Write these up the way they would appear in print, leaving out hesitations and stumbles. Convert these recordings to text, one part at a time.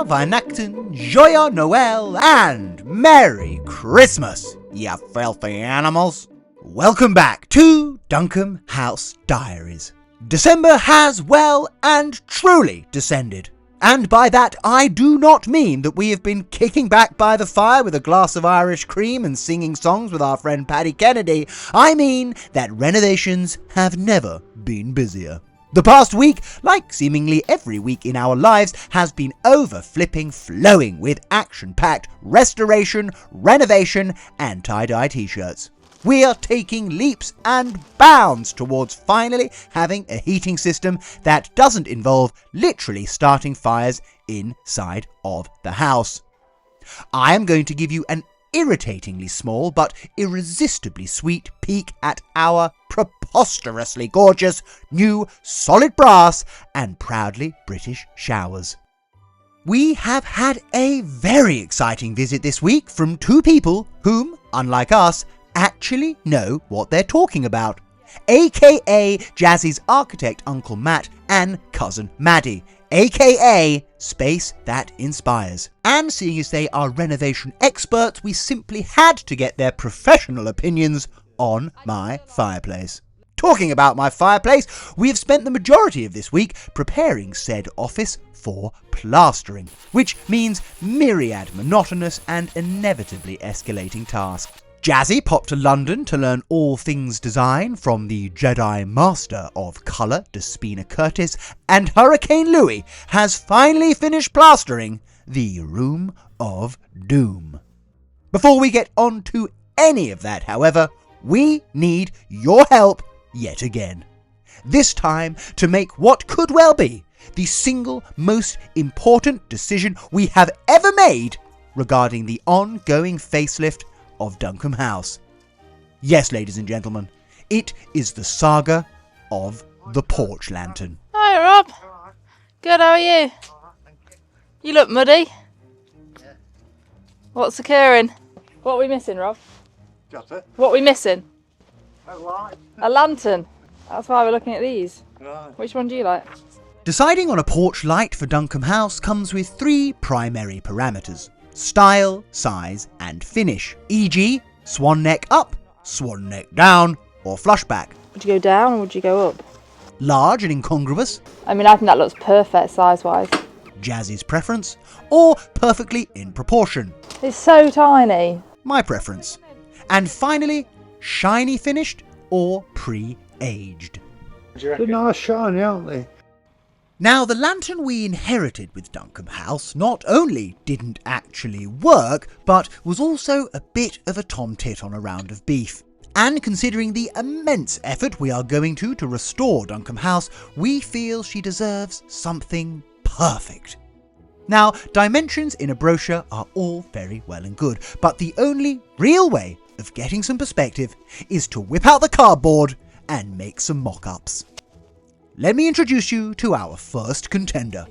Weihnachten, Joyeux, Noël, and Merry Christmas, you filthy animals. Welcome back to Duncombe House Diaries. December has well and truly descended. And by that I do not mean that we have been kicking back by the fire with a glass of Irish cream and singing songs with our friend Paddy Kennedy. I mean that renovations have never been busier. The past week, like seemingly every week in our lives, has been over-flipping flowing with action-packed restoration, renovation and tie-dye t-shirts. We are taking leaps and bounds towards finally having a heating system that doesn't involve literally starting fires inside of the house. I am going to give you an irritatingly small but irresistibly sweet peek at our preposterously gorgeous new solid brass and proudly British showers. We have had a very exciting visit this week from two people whom, unlike us, actually know what they're talking about, aka Jazzy's architect Uncle Matt and cousin Maddie, aka Space That Inspires. And seeing as they are renovation experts, we simply had to get their professional opinions on my fireplace. Talking about my fireplace, we have spent the majority of this week preparing said office for plastering, which means myriad monotonous and inevitably escalating tasks. Jazzy popped to London to learn all things design from the Jedi Master of Colour, Despina Curtis, and Hurricane Louis has finally finished plastering the Room of Doom. Before we get on to any of that, however, we need your help yet again. This time to make what could well be the single most important decision we have ever made regarding the ongoing facelift of Duncombe House. Yes, ladies and gentlemen, it is the saga of the Porch lantern. Hi, Rob. Good, how are you? You look muddy. What's occurring? What are we missing, Rob? Got it. What are we missing? A light. A lantern. That's why we're looking at these. Right. Which one do you like? Deciding on a porch light for Duncombe House comes with three primary parameters: style, size and finish, e.g. swan neck up, swan neck down or flush back. Would you go down or would you go up? Large and incongruous, I mean, I think that looks perfect size-wise. Jazzy's preference, or perfectly in proportion, It's so tiny. my preference. And finally, shiny finished or pre-aged. They're nice shiny, aren't they? Now, the lantern we inherited with Duncombe House not only didn't actually work, but was also a bit of a tom-tit on a round of beef. And considering the immense effort we are going to restore Duncombe House, we feel she deserves something perfect. Now, dimensions in a brochure are all very well and good, but the only real way of getting some perspective is to whip out the cardboard and make some mock-ups. Let me introduce you to our first contender.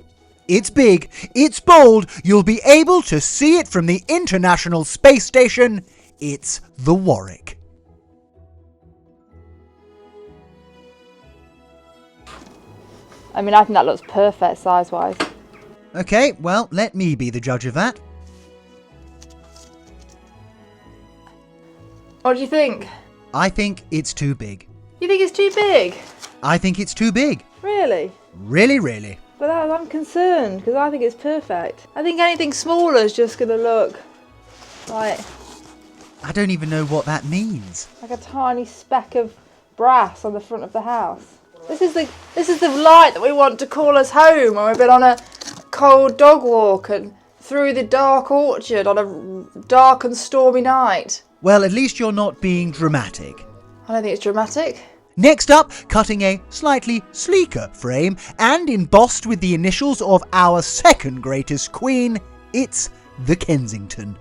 It's big, it's bold, you'll be able to see it from the International Space Station. It's the Warwick. I mean, I think that looks perfect size-wise. Okay, well, let me be the judge of that. What do you think? I think it's too big. You think it's too big? I think it's too big. Really? Really, really. But I'm concerned because I think it's perfect. I think anything smaller is just going to look like I don't even know what that means. a tiny speck of brass on the front of the house. This is the light that we want to call us home when we've been on a cold dog walk and through the dark orchard on a dark and stormy night. Well, at least you're not being dramatic. I don't think it's dramatic. Next up, cutting a slightly sleeker frame and embossed with the initials of our second greatest queen, it's the Kensington.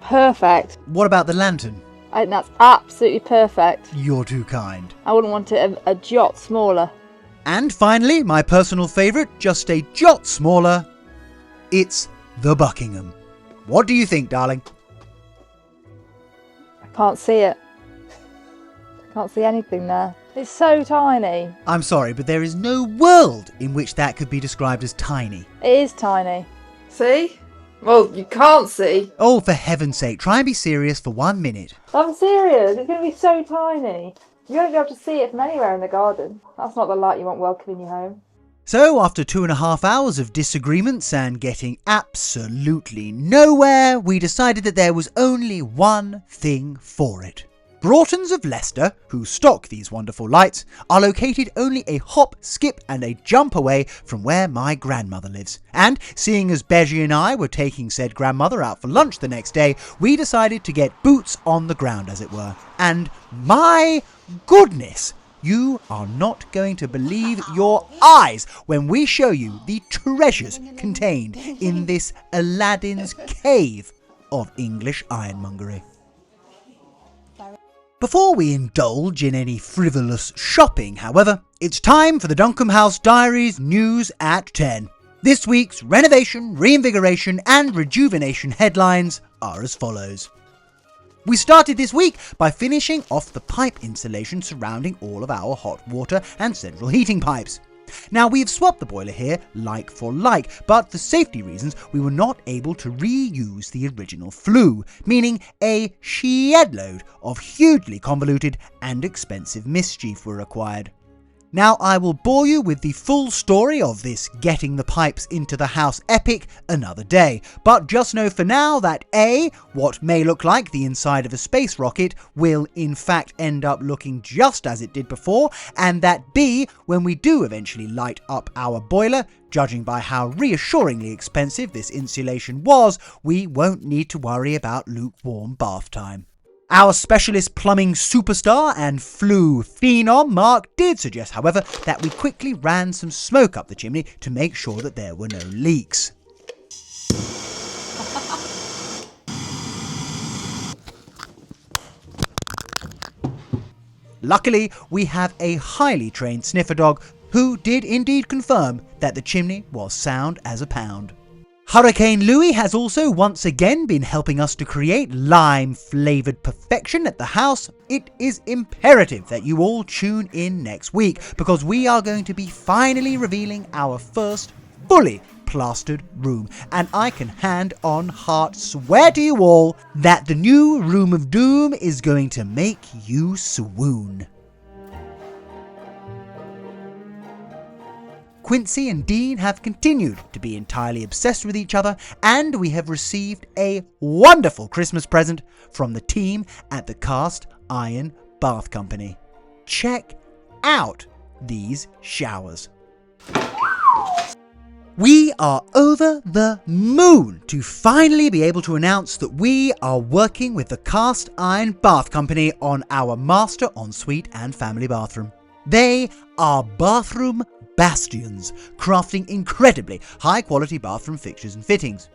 Perfect. What about the lantern? I think that's absolutely perfect. You're too kind. I wouldn't want it a jot smaller. And finally, my personal favourite, just a jot smaller, it's the Buckingham. What do you think, darling? I can't see it. I can't see anything there. It's so tiny. I'm sorry, but there is no world in which that could be described as tiny. It is tiny. See? Well, you can't see. Oh, for heaven's sake, try and be serious for 1 minute. I'm serious. It's going to be so tiny. You won't be able to see it from anywhere in the garden. That's not the light you want welcoming you home. So, after 2.5 hours of disagreements and getting absolutely nowhere, we decided that there was only one thing for it. Broughton's of Leicester, who stock these wonderful lights, are located only a hop, skip and a jump away from where my grandmother lives. And seeing as Beji and I were taking said grandmother out for lunch the next day, we decided to get boots on the ground, as it were. And my goodness, you are not going to believe your eyes when we show you the treasures contained in this Aladdin's cave of English ironmongery. Before we indulge in any frivolous shopping, however, it's time for the Duncombe House Diaries news at 10. This week's renovation, reinvigoration and rejuvenation headlines are as follows. We started this week by finishing off the pipe insulation surrounding all of our hot water and central heating pipes. Now, we have swapped the boiler here like for like, but for safety reasons we were not able to reuse the original flue, meaning a shed-load of hugely convoluted and expensive mischief were required. Now, I will bore you with the full story of this getting the pipes into the house epic another day, but just know for now that A, what may look like the inside of a space rocket will in fact end up looking just as it did before, and that B, when we do eventually light up our boiler, judging by how reassuringly expensive this insulation was, we won't need to worry about lukewarm bath time. Our specialist plumbing superstar and flue phenom Mark did suggest, however, that we quickly ran some smoke up the chimney to make sure that there were no leaks. Luckily, we have a highly trained sniffer dog who did indeed confirm that the chimney was sound as a pound. Hurricane Louis has also once again been helping us to create lime-flavoured perfection at the house. It is imperative that you all tune in next week because we are going to be finally revealing our first fully plastered room, and I can hand on heart swear to you all that the new Room of Doom is going to make you swoon. Quincy and Dean have continued to be entirely obsessed with each other, and we have received a wonderful Christmas present from the team at the Cast Iron Bath Company. Check out these showers. We are over the moon to finally be able to announce that we are working with the Cast Iron Bath Company on our master ensuite and family bathroom. They are bathroom bastions, crafting incredibly high-quality bathroom fixtures and fittings.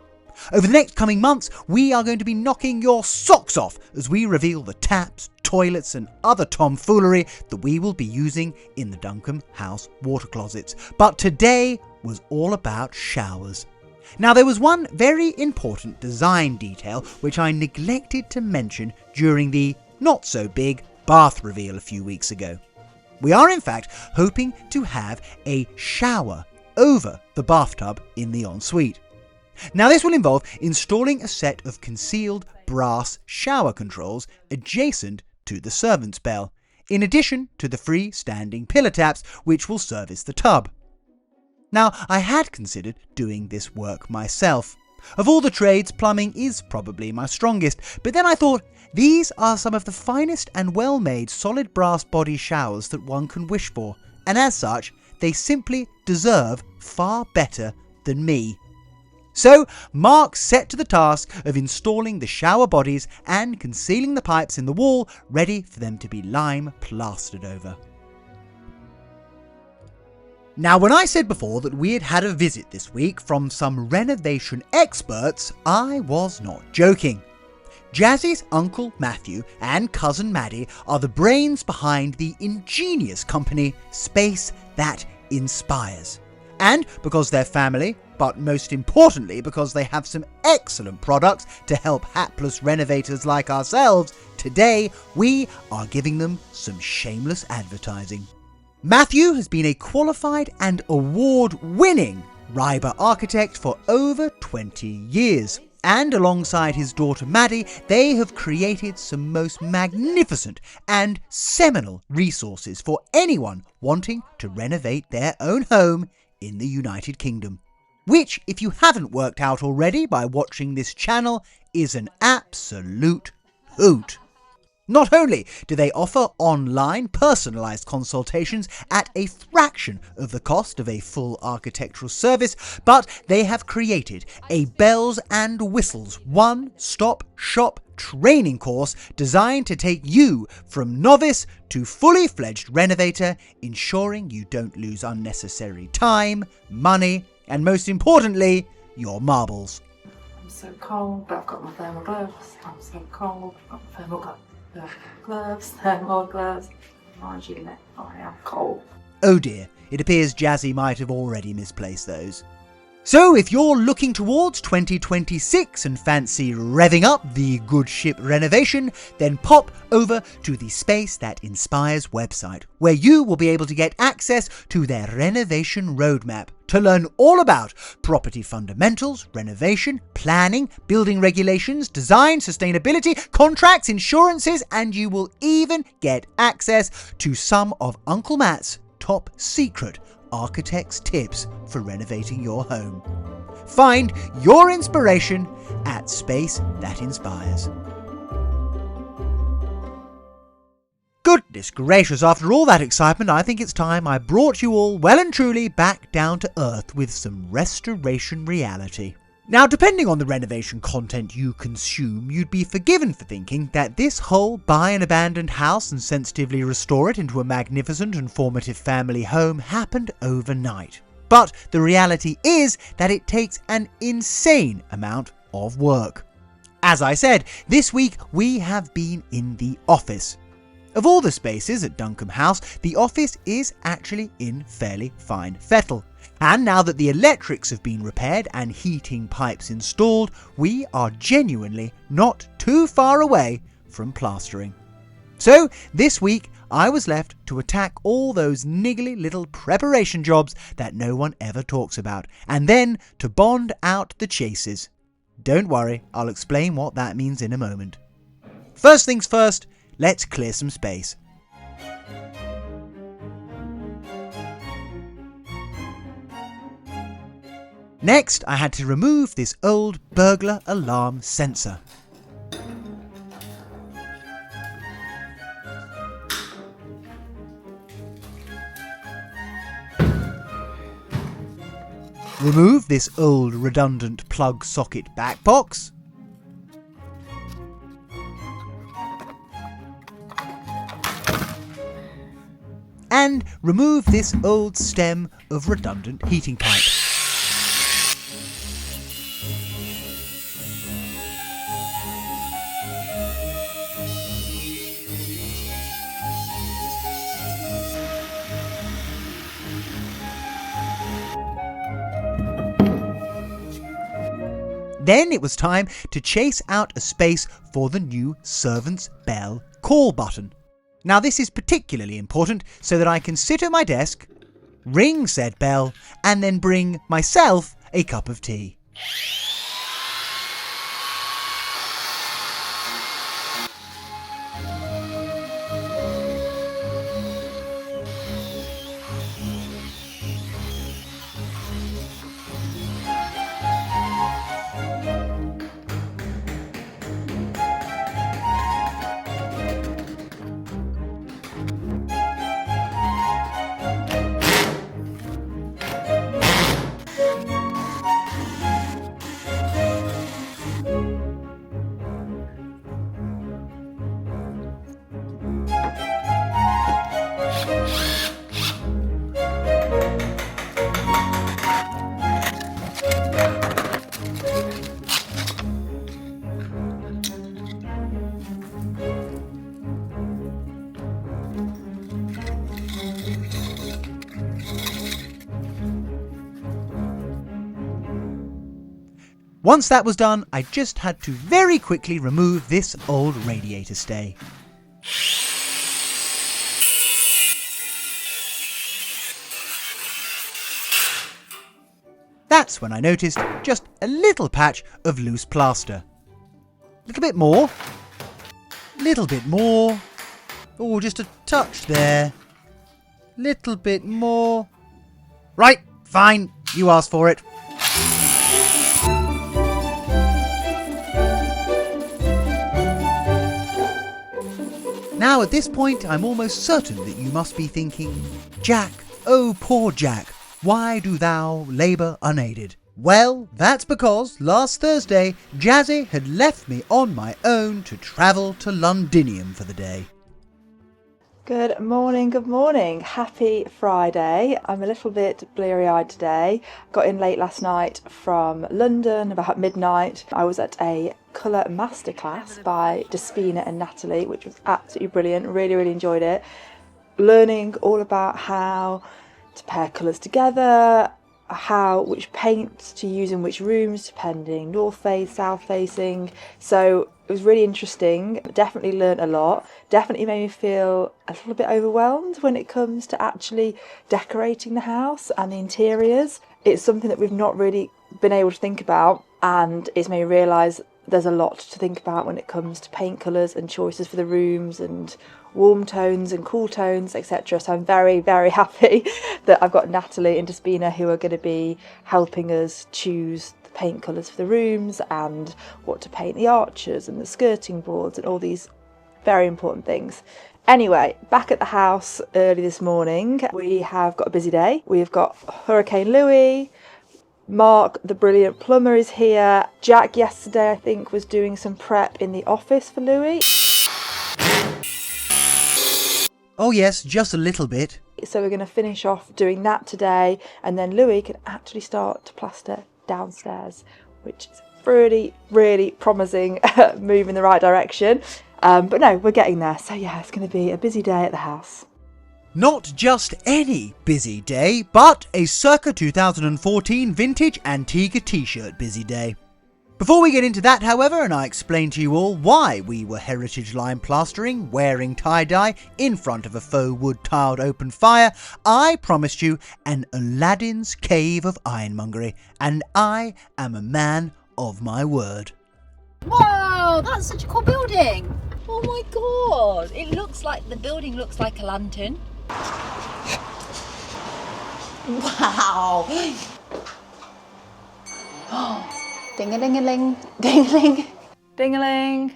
Over the next coming months, we are going to be knocking your socks off as we reveal the taps, toilets and other tomfoolery that we will be using in the Duncombe House water closets. But today was all about showers. Now, there was one very important design detail which I neglected to mention during the not-so-big bath reveal a few weeks ago. We are in fact hoping to have a shower over the bathtub in the ensuite. Now, this will involve installing a set of concealed brass shower controls adjacent to the servant's bell, in addition to the freestanding pillar taps which will service the tub. Now, I had considered doing this work myself. Of all the trades, plumbing is probably my strongest, but then I thought, these are some of the finest and well-made solid brass body showers that one can wish for, and as such, they simply deserve far better than me. So, Mark set to the task of installing the shower bodies and concealing the pipes in the wall, ready for them to be lime plastered over. Now, when I said before that we had a visit this week from some renovation experts, I was not joking. Jazzy's Uncle Matthew and Cousin Maddie are the brains behind the ingenious company Space That Inspires. And because their family, but most importantly because they have some excellent products to help hapless renovators like ourselves, today we are giving them some shameless advertising. Matthew has been a qualified and award-winning Reiber architect for over 20 years. And alongside his daughter Maddie, they have created some most magnificent and seminal resources for anyone wanting to renovate their own home in the United Kingdom. Which, if you haven't worked out already by watching this channel, is an absolute hoot. Not only do they offer online personalised consultations at a fraction of the cost of a full architectural service, but they have created a bells and whistles one-stop shop training course designed to take you from novice to fully fledged renovator, ensuring you don't lose unnecessary time, money, and most importantly, your marbles. I'm so cold, but I've got my thermal gloves. I'm so cold, I've got my thermal gloves. Mind you, I am cold. Oh dear, it appears Jazzy might have already misplaced those. So if you're looking towards 2026 and fancy revving up the good ship Renovation, then pop over to the Space That Inspires website, where you will be able to get access to their renovation roadmap to learn all about property fundamentals, renovation, planning, building regulations, design, sustainability, contracts, insurances, and you will even get access to some of Uncle Matt's top secret architect's tips for renovating your home. Find your inspiration at Space That Inspires. Goodness gracious, after all that excitement, I think it's time I brought you all well and truly back down to earth with some restoration reality. Now, depending on the renovation content you consume, you'd be forgiven for thinking that this whole buy an abandoned house and sensitively restore it into a magnificent and formative family home happened overnight. But the reality is that it takes an insane amount of work. As I said, this week we have been in the office. Of all the spaces at Duncombe House, the office is actually in fairly fine fettle. And now that the electrics have been repaired and heating pipes installed, we are genuinely not too far away from plastering. So this week I was left to attack all those niggly little preparation jobs that no one ever talks about, and then to bond out the chases. Don't worry, I'll explain what that means in a moment. First things first, let's clear some space. Next, I had to remove this old burglar alarm sensor. Remove this old redundant plug socket back box. And remove this old stem of redundant heating pipe. Then it was time to chase out a space for the new servant's bell call button. Now this is particularly important so that I can sit at my desk, ring said bell, and then bring myself a cup of tea. Once that was done, I just had to very quickly remove this old radiator stay. That's when I noticed just a little patch of loose plaster. Little bit more. Little bit more. Oh, just a touch there. Little bit more. Right, fine. You asked for it. Now at this point, I'm almost certain that you must be thinking, Jack, oh poor Jack, why do thou labour unaided? Well, that's because last Thursday, Jazzy had left me on my own to travel to Londinium for the day. Good morning, good morning. Happy Friday. I'm a little bit bleary-eyed today. Got in late last night from London, about midnight. I was at a colour masterclass by Despina and Natalie, which was absolutely brilliant. Really, really enjoyed it. Learning all about how to pair colours together, which paints to use in which rooms, depending north face, south facing. So it was really interesting. Definitely learnt a lot. Definitely made me feel a little bit overwhelmed when it comes to actually decorating the house and the interiors. It's something that we've not really been able to think about, and it's made me realise there's a lot to think about when it comes to paint colours and choices for the rooms and warm tones and cool tones, etc. So I'm very, very happy that I've got Natalie and Despina who are going to be helping us choose the paint colours for the rooms and what to paint the arches and the skirting boards and all these very important things. Anyway, back at the house early this morning, we have got a busy day. We've got Hurricane Louis. Mark, the brilliant plumber, is here. Jack yesterday, I think, was doing some prep in the office for Louis. Oh yes, just a little bit. So we're going to finish off doing that today, and then Louis can actually start to plaster downstairs, which is really, really promising move in the right direction. But no, we're getting there. So yeah, it's going to be a busy day at the house. Not just any busy day, but a circa 2014 vintage Antigua t-shirt busy day. Before we get into that, however, and I explain to you all why we were heritage lime plastering, wearing tie-dye, in front of a faux wood tiled open fire, I promised you an Aladdin's cave of ironmongery, and I am a man of my word. Whoa, that's such a cool building. Oh my god, the building looks like a lantern. Wow. Ding-a-ling-a-ling, ding-a-ling. Ding-a-ling.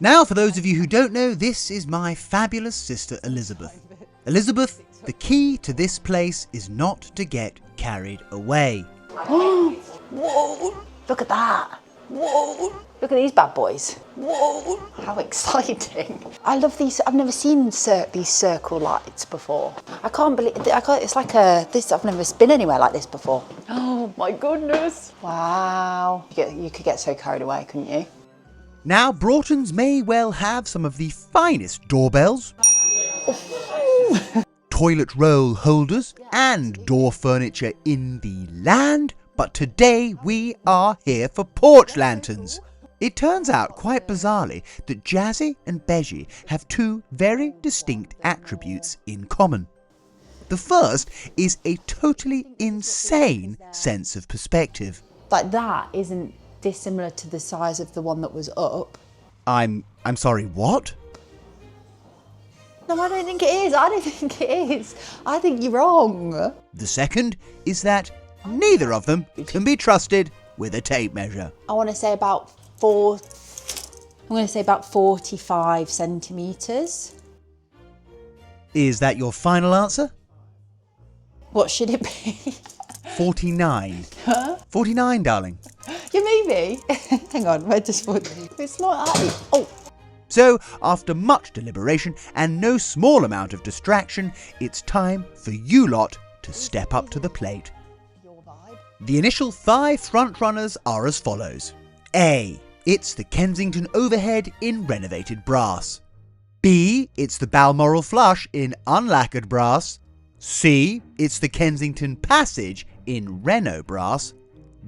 Now, for those of you who don't know, this is my fabulous sister Elizabeth. Elizabeth, the key to this place is not to get carried away. Whoa, look at that. Whoa, look at these bad boys. Whoa, how exciting. I love these. I've never seen these circle lights before. I can't believe, it's like this, I've never been anywhere like this before. Oh my goodness. Wow. You could get so carried away, couldn't you? Now, Broughton's may well have some of the finest doorbells, toilet roll holders, and door furniture in the land, but today we are here for porch lanterns. It turns out, quite bizarrely, that Jazzy and Beji have two very distinct attributes in common. The first is a totally insane sense of perspective. Like that isn't dissimilar to the size of the one that was up. I'm sorry, what? No, I don't think it is. I don't think it is. I think you're wrong. The second is that neither of them can be trusted with a tape measure. I want to say about 45 centimetres. Is that your final answer? What should it be? 49. Huh? 49, darling. You mean me? Hang on, where does 40? It's not that. Oh. So, after much deliberation and no small amount of distraction, it's time for you lot to step up to the plate. The initial 5 frontrunners are as follows. A. It's the Kensington overhead in renovated brass. B. It's the Balmoral flush in unlacquered brass. C. It's the Kensington passage in Reno brass.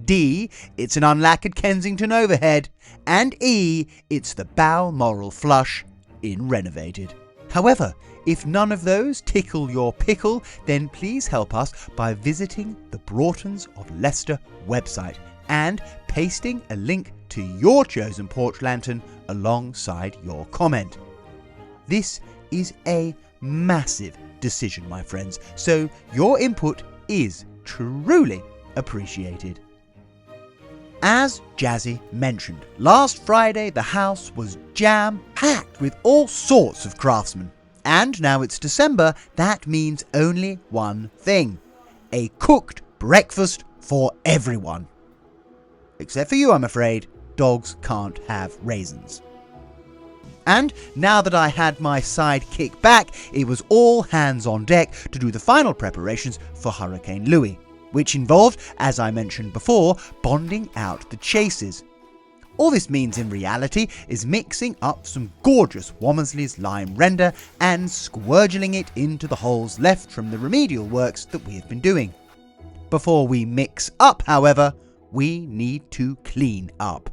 D, it's an unlacquered Kensington overhead. And E, it's the Balmoral flush in Renovated. However, if none of those tickle your pickle, then please help us by visiting the Broughtons of Leicester website and pasting a link to your chosen porch lantern alongside your comment. This is a massive decision, my friends, so your input is truly appreciated. As Jazzy mentioned, last Friday the house was jam-packed with all sorts of craftsmen. And now it's December, that means only one thing: a cooked breakfast for everyone. Except for you, I'm afraid. Dogs can't have raisins. And now that I had my sidekick back, it was all hands on deck to do the final preparations for Hurricane Louis, which involved, as I mentioned before, bonding out the chases. All this means in reality is mixing up some gorgeous Womersley's lime render and squirgeling it into the holes left from the remedial works that we have been doing. Before we mix up, however, we need to clean up.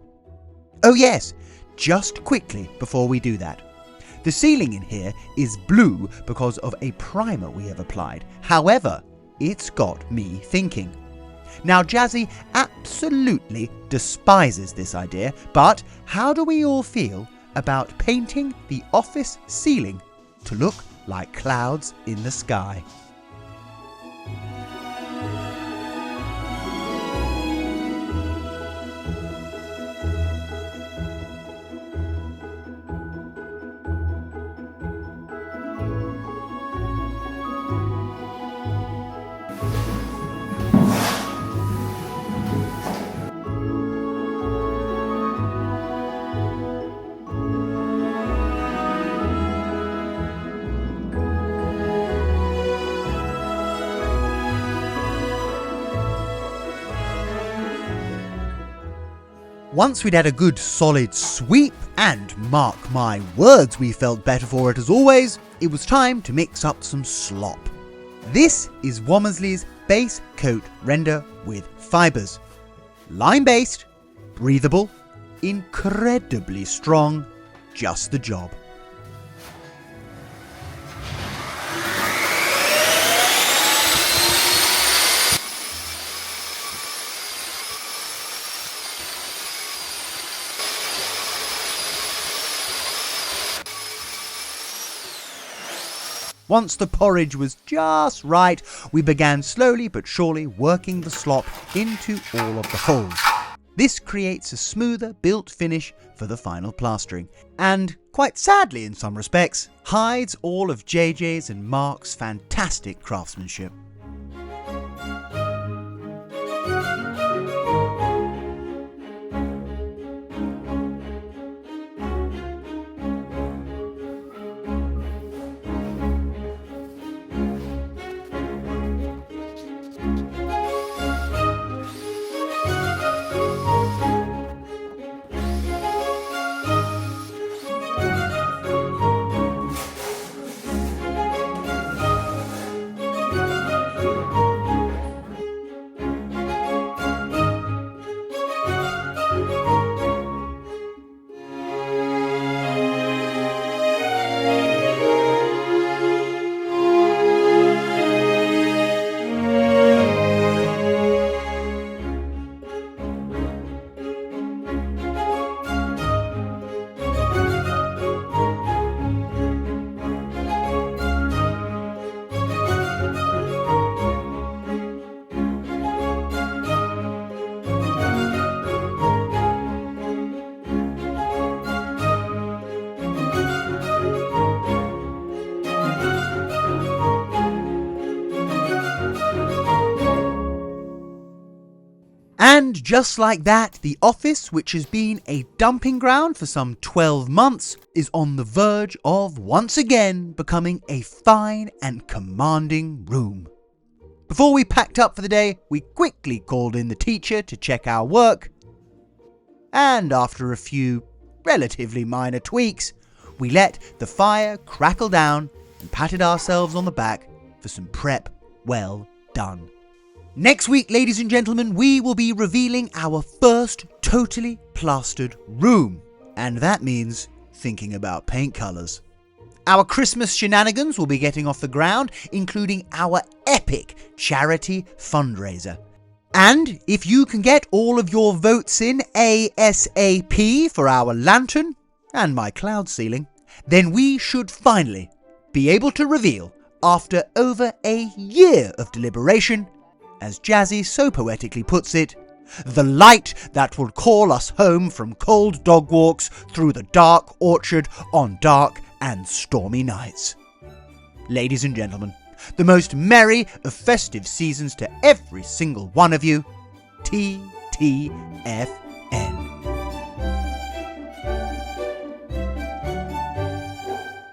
Oh yes, just quickly before we do that. The ceiling in here is blue because of a primer we have applied. However, it's got me thinking. Now, Jazzy absolutely despises this idea, but how do we all feel about painting the office ceiling to look like clouds in the sky? Once we'd had a good solid sweep, and mark my words, we felt better for it as always, it was time to mix up some slop. This is Womersley's base coat render with fibres. Lime based, breathable, incredibly strong, just the job. Once the porridge was just right, we began slowly but surely working the slop into all of the holes. This creates a smoother built finish for the final plastering, and quite sadly in some respects, hides all of JJ's and Mark's fantastic craftsmanship. And just like that, the office, which has been a dumping ground for some 12 months, is on the verge of once again becoming a fine and commanding room. Before we packed up for the day, we quickly called in the teacher to check our work, and after a few relatively minor tweaks, we let the fire crackle down and patted ourselves on the back for some prep well done. Next week, ladies and gentlemen, we will be revealing our first totally plastered room. And that means thinking about paint colours. Our Christmas shenanigans will be getting off the ground, including our epic charity fundraiser. And if you can get all of your votes in ASAP for our lantern and my cloud ceiling, then we should finally be able to reveal, after over a year of deliberation, as Jazzy so poetically puts it, the light that will call us home from cold dog walks through the dark orchard on dark and stormy nights. Ladies and gentlemen, the most merry of festive seasons to every single one of you. TTFN.